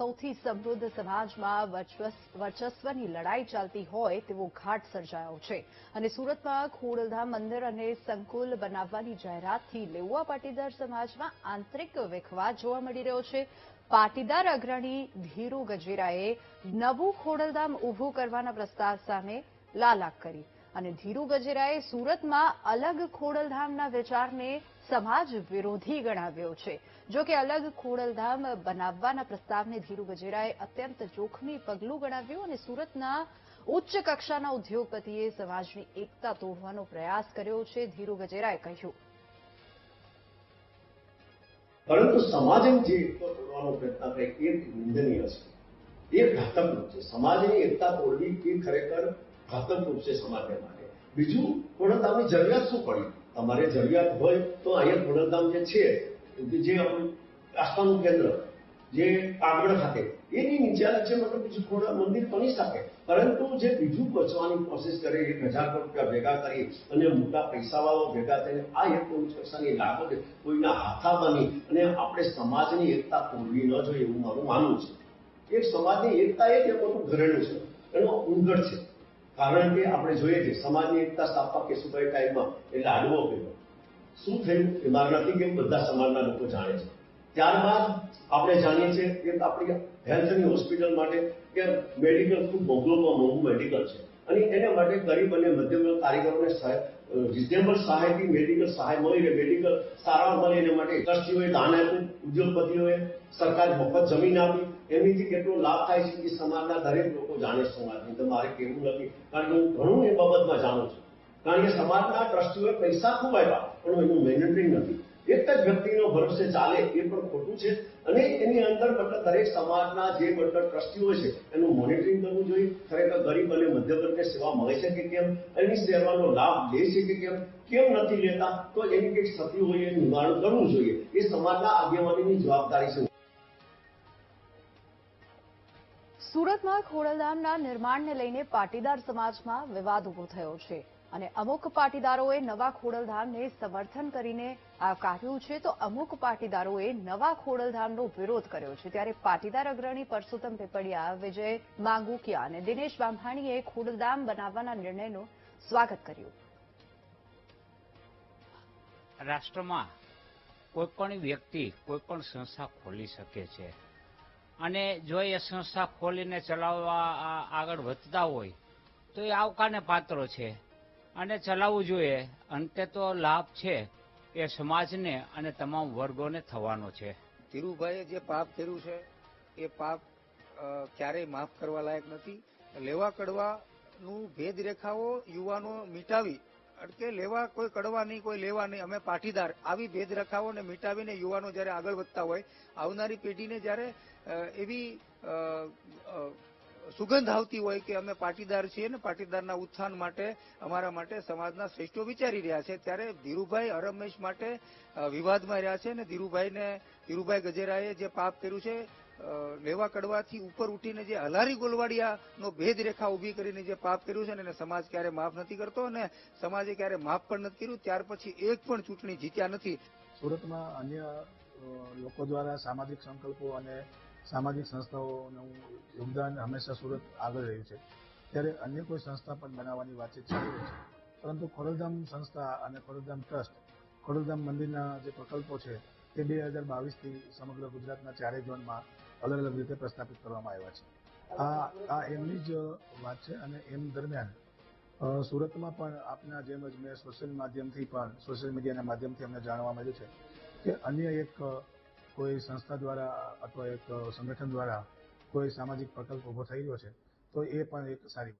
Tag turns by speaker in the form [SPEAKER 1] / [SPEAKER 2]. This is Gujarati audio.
[SPEAKER 1] સૌથી સમૃદ્ધ સમાજમાં વર્ચસ્વની લડાઈ ચાલતી હોય તેવો ઘાટ સર્જાયો છે અને સુરતમાં ખોડલધામ મંદિર અને સંકુલ બનાવવાની જાહેરાતથી લેઉવા પાટીદાર સમાજમાં આંતરિક વિખવાદ જોવા મળી રહ્યો છે। પાટીદાર અગ્રણી ધીરુ ગજેરાએ નવું ખોડલધામ ઊભું કરવાના પ્રસ્તાવ સામે લાલાક કરી અને ધીરુ ગજેરાએ સુરતમાં અલગ ખોડલધામના વિચારને સમાજ વિરોધી ગણાવ્યો છે। જો કે અલગ ખોડલધામ બનાવવાના પ્રસ્તાવને ધીરુ ગજેરાએ અત્યંત જોખમી પગલું ગણાવ્યું અને સુરતના ઉચ્ચ કક્ષાના ઉદ્યોગપતિએ સમાજની એકતા તોડવાનો પ્રયાસ કર્યો છે। ધીરુ ગજેરાએ કહ્યું,
[SPEAKER 2] પરંતુ સમાજ જે તોડવાનો પ્રયત્ન કરે એ નિંદનીય છે, એ ઘાતક છે। સમાજની એકતા તોડવી એ ખરેખર ઘાતક રૂપ છે સમાજને માટે। બીજું, ખોડલધામની જરૂરિયાત શું પડી? તમારે જરૂરિયાત હોય તો અહીંયા ખોડલધામ જે છે, જે આપણું આસ્થાનું કેન્દ્ર જે કાગડ ખાતે એની નીચે મતલબ બીજું ખોડલ મંદિર બની શકે, પરંતુ જે બીજું બચવાની કોશિશ કરે 1000 કરોડ રૂપિયા ભેગા કરી અને મોટા પૈસાવાળો ભેગા થઈને આ એક ઉચ્ચ કક્ષાની લાગત કોઈના હાથા બની અને આપણે સમાજની એકતા તોડવી ન જોઈએ એવું મારું માનવું છે। એક સમાજની એકતા એ જ મોટું ઘરેણું છે, એનો ઉંગડ છે। કારણ કે આપણે જોઈએ છીએ સમાજની એકતા સ્થાપક કેશુભાઈ ટાઈમમાં એટલે આડવો કર્યો શું થયું એ મારે નથી કે બધા સમાજના લોકો જાણે છે। ત્યારબાદ આપણે જાણીએ છીએ કે આપણી હેલ્થની હોસ્પિટલ માટે કે મેડિકલ ખૂબ મોંઘું મેડિકલ છે અને એના માટે ગરીબ અને મધ્યમ કારીગરોને રિઝનેબલ સહાયથી મેડિકલ સહાય મળી રહે, મેડિકલ સારવાર મળે એના માટે ટ્રસ્ટીઓએ દાન આપ્યું, ઉદ્યોગપતિઓએ સરકારે મફત જમીન આપી, એમનીથી કેટલો લાભ થાય છે એ સમાજના દરેક લોકો જાણે છે। સમાજની તો મારે કહેવું નથી, કારણ કે હું ઘણું એ બાબતમાં જાણું છું। કારણ કે સમાજના ટ્રસ્ટીઓએ પૈસા ખૂબ આપ્યા પણ એનું મેનેજમેન્ટ નથી। એક જ વ્યક્તિનો ભરોસે ચાલે એ પણ ખોટું છે અને એની અંદર મતલબ દરેક સમાજના જે મતલબ ટ્રસ્ટીઓ છે એનું મોનિટરિંગ કરવું જોઈએ। ખરેખર ગરીબ અને મધ્યમ વર્ગને સેવા મળે છે કે કેમ, એની સેવાનો લાભ લે છે કે કેમ નથી લેતા, તો એની કંઈક ક્ષતિ હોય એનું નિવારણ કરવું જોઈએ। એ સમાજના આગેવાનીની જવાબદારી છે।
[SPEAKER 1] સુરતમાં ખોડલધામના નિર્માણને લઈને પાટીદાર સમાજમાં વિવાદ ઉભો થયો છે અને અમુક પાટીદારોએ નવા ખોડલધામને સમર્થન કરીને આવકાર્યું છે તો અમુક પાટીદારોએ નવા ખોડલધામનો વિરોધ કર્યો છે। ત્યારે પાટીદાર અગ્રણી પરસોત્તમ પીપળિયા, વિજય માંગુકિયા અને દિનેશ બાંભાણીએ ખોડલધામ બનાવવાના નિર્ણયનું સ્વાગત કર્યું।
[SPEAKER 3] રાષ્ટ્રમાં કોઈ પણ વ્યક્તિ કોઈ પણ સંસ્થા ખોલી શકે છે અને જો એ સંસ્થા ખોલીને ચલાવવા આગળ વધતા હોય તો એ આવકારને પાત્ર છે અને ચલાવવું જોઈએ। અંતે તો લાભ છે એ સમાજને અને તમામ વર્ગોને થવાનો છે।
[SPEAKER 4] ધીરુભાઈએ જે પાપ કર્યું છે એ પાપ ક્યારેય માફ કરવા લાયક નથી। લેવા કડવાનું ભેદરેખાઓ યુવાનો મિટાવી, કે લેવા કોઈ કડવા નહીં કોઈ લેવા નહીં, અમે પાટીદાર, આવી ભેદરેખાઓને મિટાવીને યુવાનો જ્યારે આગળ વધતા હોય, આવનારી પેઢીને જ્યારે એવી સુગંધ આવતી હોય કે અમે પાટીદાર છીએ ને પાટીદારના ઉત્થાન માટે અમારા માટે સમાજના શ્રેષ્ઠો વિચારી રહ્યા છે, ત્યારે ધીરુભાઈ હરહંમેશ માટે વિવાદમાં રહ્યા છે અને ધીરુભાઈ ગજેરાએ જે પાપ કર્યું છે, લેવા કડવાથી ઉપર ઉઠીને જે હલારી ગોલવાડિયાનો ભેદ રેખા ઉભી કરીને જે પાપ કર્યું છે ને એને સમાજ ક્યારે માફ નથી કરતો અને સમાજે ક્યારે માફ પણ નથી કર્યું। ત્યાર પછી એક પણ ચૂંટણી જીત્યા નથી।
[SPEAKER 5] સુરતમાં અન્ય લોકો દ્વારા સામાજિક સંકલ્પો અને સામાજિક સંસ્થાઓનું યોગદાન હંમેશા સુરત આગળ રહ્યું છે, ત્યારે અન્ય કોઈ સંસ્થા પણ બનાવવાની વાતચીત ચાલી રહી છે, પરંતુ ખોડલધામ સંસ્થા અને ખોડલધામ ટ્રસ્ટ, ખોડલધામ મંદિરના જે પ્રકલ્પો છે તે 2022થી સમગ્ર ગુજરાતના 4 ઝોનમાં અલગ અલગ રીતે પ્રસ્થાપિત કરવામાં આવ્યા છે। આ એમની જ વાત છે અને એમ દરમિયાન સુરતમાં પણ આપના જેમ જ મેં સોશિયલ મીડિયાના માધ્યમથી અમને જાણવા મળ્યું છે કે અન્ય એક કોઈ સંસ્થા દ્વારા અથવા એક સંગઠન દ્વારા કોઈ સામાજિક પ્રકલ્પ ઉભો થઈ રહ્યો છે, તો એ પણ એક સારી